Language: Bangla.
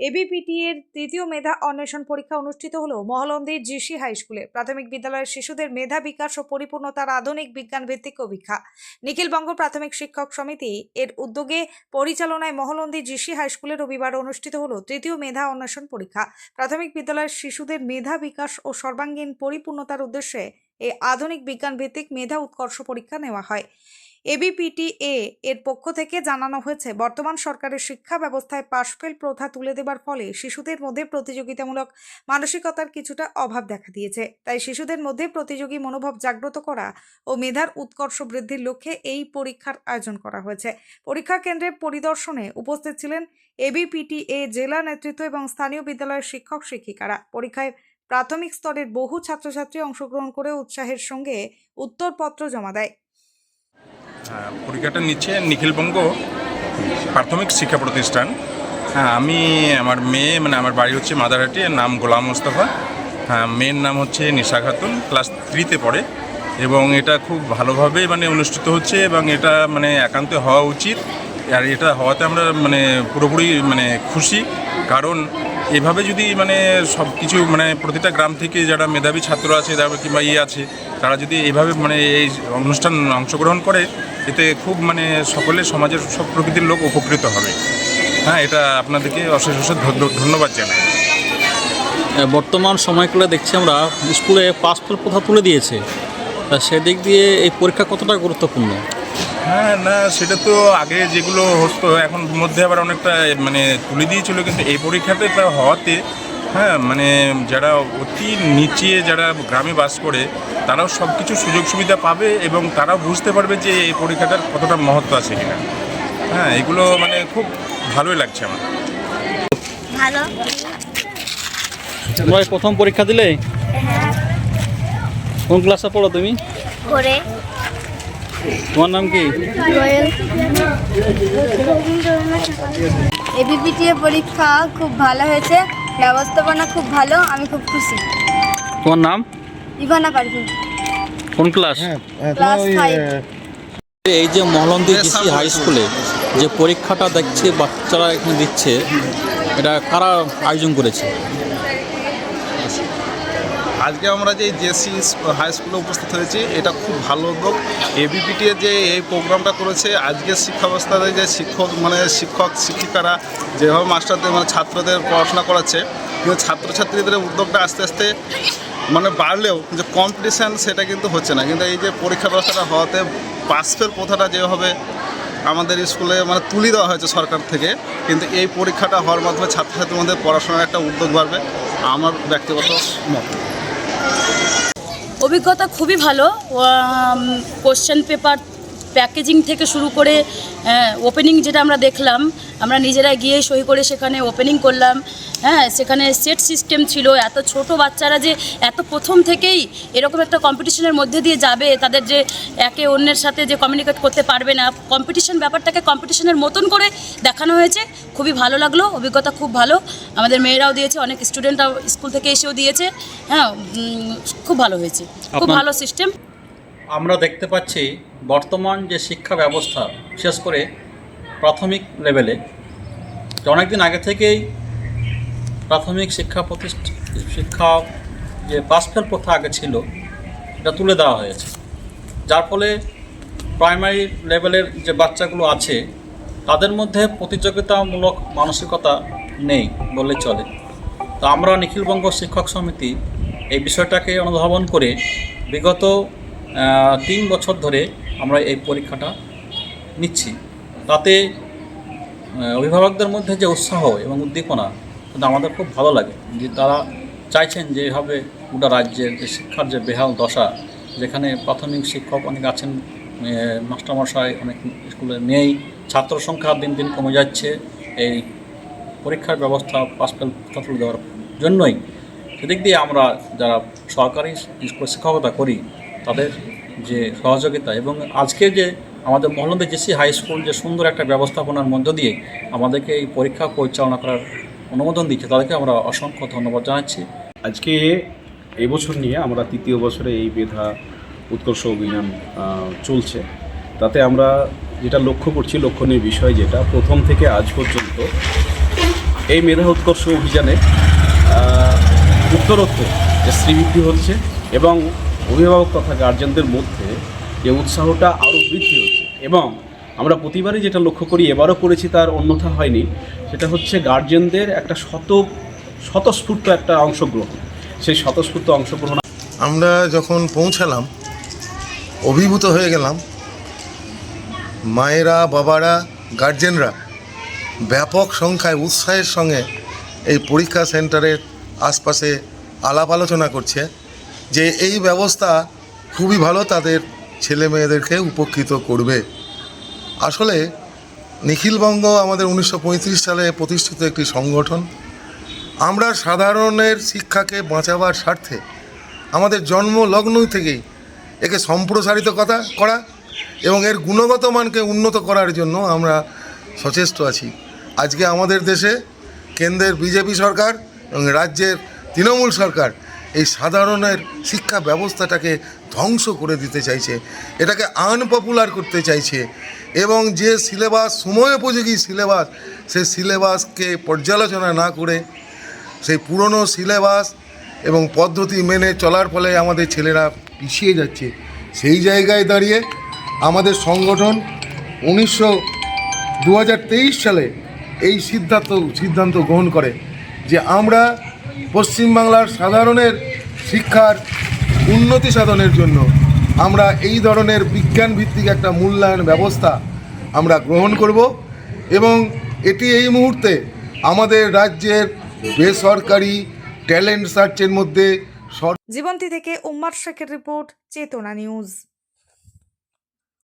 এবিপিটি এর তৃতীয় মেধা অন্বেষণ পরীক্ষা অনুষ্ঠিত হলো মহলন্দির জিসি হাই স্কুলে। প্রাথমিক বিদ্যালয়ের শিশুদের মেধা বিকাশ ও পরিপূর্ণতার আধুনিক বিজ্ঞান ভিত্তিক পরীক্ষা। নিখিলবঙ্গ প্রাথমিক শিক্ষক সমিতি এর উদ্যোগে পরিচালনায় মহলন্দি জিসি হাই স্কুলে রবিবার অনুষ্ঠিত হলো তৃতীয় মেধা অন্বেষণ পরীক্ষা। প্রাথমিক বিদ্যালয়ের শিশুদের মেধা বিকাশ ও সর্বাঙ্গীন পরিপূর্ণতার উদ্দেশ্যে এই আধুনিক বিজ্ঞান ভিত্তিক মেধা উৎকর্ষ পরীক্ষা নেওয়া হয়। এবিপিটিএ এর পক্ষ থেকে জানানো হয়েছে, বর্তমান সরকারের শিক্ষা ব্যবস্থায় পাশ-ফেল প্রথা তুলে দেবার ফলে শিশুদের মধ্যে প্রতিযোগিতামূলক মানসিকতার কিছুটা অভাব দেখা দিয়েছে। তাই শিশুদের মধ্যে প্রতিযোগী মনোভাব জাগ্রত করা ও মেধার উৎকর্ষ বৃদ্ধির লক্ষ্যে এই পরীক্ষার আয়োজন করা হয়েছে। পরীক্ষা কেন্দ্রে পরিদর্শনে উপস্থিত ছিলেন এবিপিটিএ জেলা নেতৃত্ব এবং স্থানীয় বিদ্যালয়ের শিক্ষক শিক্ষিকারা। পরীক্ষায় প্রাথমিক স্তরের বহু ছাত্রছাত্রী অংশগ্রহণ করে উৎসাহের সঙ্গে উত্তরপত্র জমা দেয়। পরীক্ষাটা নিচ্ছে নিখিলবঙ্গ প্রাথমিক শিক্ষা প্রতিষ্ঠান। আমি আমার মেয়ে আমার বাড়ি হচ্ছে মাদারহাটি, এর নাম গোলাম মোস্তফা। মেয়ের নাম হচ্ছে নিশা খাতুন, ক্লাস 3-তে পড়ে এবং এটা খুব ভালোভাবে অনুষ্ঠিত হচ্ছে এবং এটা একান্ত হওয়া উচিত। আর এটা হওয়াতে আমরা পুরোপুরি খুশি, কারণ এভাবে যদি সব কিছু প্রতিটা গ্রাম থেকে যারা মেধাবী ছাত্র আছে কিংবা আছে, তারা যদি এইভাবে এই অনুষ্ঠান অংশগ্রহণ করে, এতে খুব সকলে সমাজের সব প্রকৃতির লোক উপকৃত হবে। এটা আপনাদেরকে অশেষ অশেষ ধন্যবাদ জানাই। বর্তমান সময়গুলো দেখছি আমরা স্কুলে পাশ-ফেল প্রথা তুলে দিয়েছে, তা সেদিক দিয়ে এই পরীক্ষা কতটা গুরুত্বপূর্ণ? না, সেটা তো আগে যেগুলো হতো এখন মধ্যে আবার অনেকটা তুলে দিয়েছিল, কিন্তু এই পরীক্ষাতে তা হওয়াতে যারা অতি নিচে যারা গ্রামে বাস করে তারাও সব কিছু সুযোগ সুবিধা পাবে এবং তারাও বুঝতে পারবে যে এই পরীক্ষাটার কতটা মহত্ব আছে কিনা। এগুলো খুব ভালোই লাগছে আমার। ভালো। তোমরা প্রথম পরীক্ষা দিলে? হ্যাঁ। কোন ক্লাসে পড়ো তুমি? করে। তোমার নাম কি? এবিপিটিএ পরীক্ষা খুব ভালো হয়েছে, ব্যবস্থাপনা খুব ভালো, আমি খুব খুশি। তোমার নাম? ইভানা পারভিন। কোন ক্লাস? ক্লাস 5। এই যে মহলন্দি জিসি হাই স্কুলে যে পরীক্ষাটা দেখছে বাচ্চারা এখানে দিচ্ছে, এটা কারা আয়োজন করেছে? আজকে আমরা যে জেসি হাই স্কুলে উপস্থিত হয়েছি, এটা খুব ভালো উদ্যোগ। এবিপিটিএ যে এই প্রোগ্রামটা করেছে, আজকের শিক্ষা ব্যবস্থাতে যে শিক্ষক শিক্ষিকারা যেভাবে মাস্টারদের ছাত্রদের পড়াশোনা করাচ্ছে, কিন্তু ছাত্রছাত্রীদের উদ্যোগটা আস্তে আস্তে বাড়লেও যে কম্পিটিশান সেটা কিন্তু হচ্ছে না। কিন্তু এই যে পরীক্ষা ব্যবস্থাটা হওয়াতে পাস-ফেল প্রথাটা যেভাবে আমাদের স্কুলে তুলে দেওয়া হয়েছে সরকার থেকে, কিন্তু এই পরীক্ষাটা হওয়ার মাধ্যমে ছাত্রছাত্রীর মধ্যে পড়াশোনার একটা উদ্যোগ বাড়বে, আমার ব্যক্তিগত মত। অভিজ্ঞতা খুবই ভালো। কোশ্চেন পেপার প্যাকেজিং থেকে শুরু করে ওপেনিং যেটা আমরা দেখলাম, আমরা নিজেরা গিয়ে সই করে সেখানে ওপেনিং করলাম। সেখানে সেট সিস্টেম ছিল। এত ছোট বাচ্চারা যে এত প্রথম থেকেই এরকম একটা কম্পিটিশনের মধ্যে দিয়ে যাবে, তাদের যে একে অন্যের সাথে যে কমিউনিকেট করতে পারবে না, কম্পিটিশন ব্যাপারটাকে কম্পিটিশনের মতন করে দেখানো হয়েছে। খুবই ভালো লাগলো, অভিজ্ঞতা খুব ভালো। আমাদের মেয়েরাও দিয়েছে, অনেক স্টুডেন্টরাও স্কুল থেকে এসেও দিয়েছে। খুব ভালো হয়েছে, খুব ভালো সিস্টেম। আমরা দেখতে পাচ্ছি বর্তমান যে শিক্ষা ব্যবস্থা, বিশেষ করে প্রাথমিক লেভেলে, অনেক দিন আগে থেকেই প্রাথমিক শিক্ষা যে পাস-ফেল প্রথা আগে ছিল, এটা তুলে দেওয়া হয়েছে, যার ফলে প্রাইমারি লেভেলের যে বাচ্চাগুলো আছে তাদের মধ্যে প্রতিযোগিতামূলক মানসিকতা নেই বললে চলে। তো আমরা নিখিলবঙ্গ শিক্ষক সমিতি এই বিষয়টাকে অনুধাবন করে বিগত 3 বছর ধরে আমরা এই পরীক্ষাটা নিচ্ছি। তাতে অভিভাবকদের মধ্যে যে উৎসাহ এবং উদ্দীপনা, কিন্তু আমাদের খুব ভালো লাগে যে তারা চাইছেন যে এভাবে গোটা রাজ্যের যে শিক্ষার যে বেহাল দশা, যেখানে প্রাথমিক শিক্ষক অনেক আছেন, মাস্টারমশাই অনেক স্কুলে নেই, ছাত্র সংখ্যা দিন দিন কমে যাচ্ছে, এই পরীক্ষার ব্যবস্থা পাস-ফেল তুলে দেওয়ার জন্যই। সেদিক দিয়ে আমরা যারা সরকারি স্কুলে শিক্ষকতা করি তাদের যে সহযোগিতা এবং আজকে যে আমাদের মহলন্দি জিসি হাই স্কুল যে সুন্দর একটা ব্যবস্থাপনার মধ্য দিয়ে আমাদেরকে এই পরীক্ষা পরিচালনা করার অনুমোদন দিচ্ছে, তাদেরকে আমরা অসংখ্য ধন্যবাদ জানাচ্ছি। আজকে এবছর নিয়ে আমরা 3য় বছরে এই মেধা উৎকর্ষ অভিযান চলছে। তাতে আমরা যেটা লক্ষ্য করছি, লক্ষণীয় বিষয় যেটা প্রথম থেকে আজ পর্যন্ত এই মেধা উৎকর্ষ অভিযানে উত্তরোত্তর যে শ্রীবৃদ্ধি হচ্ছে এবং অভিভাবক তথা গার্জেনদের মধ্যে যে উৎসাহটা আরও বৃদ্ধি হচ্ছে। এবং আমরা প্রতিবারই যেটা লক্ষ্য করি, এবারও করেছি, তার অন্যথা হয়নি, সেটা হচ্ছে গার্জেনদের একটা স্বতঃস্ফূর্ত একটা অংশগ্রহণ। সেই স্বতঃস্ফূর্ত অংশগ্রহণ আমরা যখন পৌঁছালাম অভিভূত হয়ে গেলাম। মায়েরা, বাবারা, গার্জেনরা ব্যাপক সংখ্যায় উৎসাহের সঙ্গে এই পরীক্ষা সেন্টারের আশপাশে আলাপ আলোচনা করছে যে এই ব্যবস্থা খুবই ভালো, তাদের ছেলে মেয়েদেরকে উপকৃত করবে। আসলে নিখিলবঙ্গ আমাদের 1935 সালে প্রতিষ্ঠিত একটি সংগঠন। আমরা সাধারণের শিক্ষাকে বাঁচাবার স্বার্থে আমাদের জন্মলগ্ন থেকেই একে সম্প্রসারিত করা এবং এর গুণগত মানকে উন্নত করার জন্য আমরা সচেষ্ট আছি। আজকে আমাদের দেশে কেন্দ্রের বিজেপি সরকার এবং রাজ্যের তৃণমূল সরকার এই সাধারণের শিক্ষা ব্যবস্থাটাকে ধ্বংস করে দিতে চাইছে, এটাকে আনপপুলার করতে চাইছে এবং যে সিলেবাস, সময়োপযোগী সিলেবাস, সেই সিলেবাসকে পর্যালোচনা না করে সেই পুরনো সিলেবাস এবং পদ্ধতি মেনে চলার ফলে আমাদের ছেলেরা পিছিয়ে যাচ্ছে। সেই জায়গায় দাঁড়িয়ে আমাদের সংগঠন 2023 সালে এই সিদ্ধান্ত গ্রহণ করে যে আমরা পশ্চিমবাংলার সাধারণের শিক্ষার উন্নতি সাধনের জন্য আমরা এই ধরনের বিজ্ঞান ভিত্তিক একটা মূল্যায়ন ব্যবস্থা আমরা গ্রহণ করব এবং এটি এই মুহূর্তে আমাদের রাজ্যের বেসরকারি ট্যালেন্ট সার্চের মধ্যে জীবন্তী থেকে উম্মার শেখের রিপোর্ট, চেতনা নিউজ।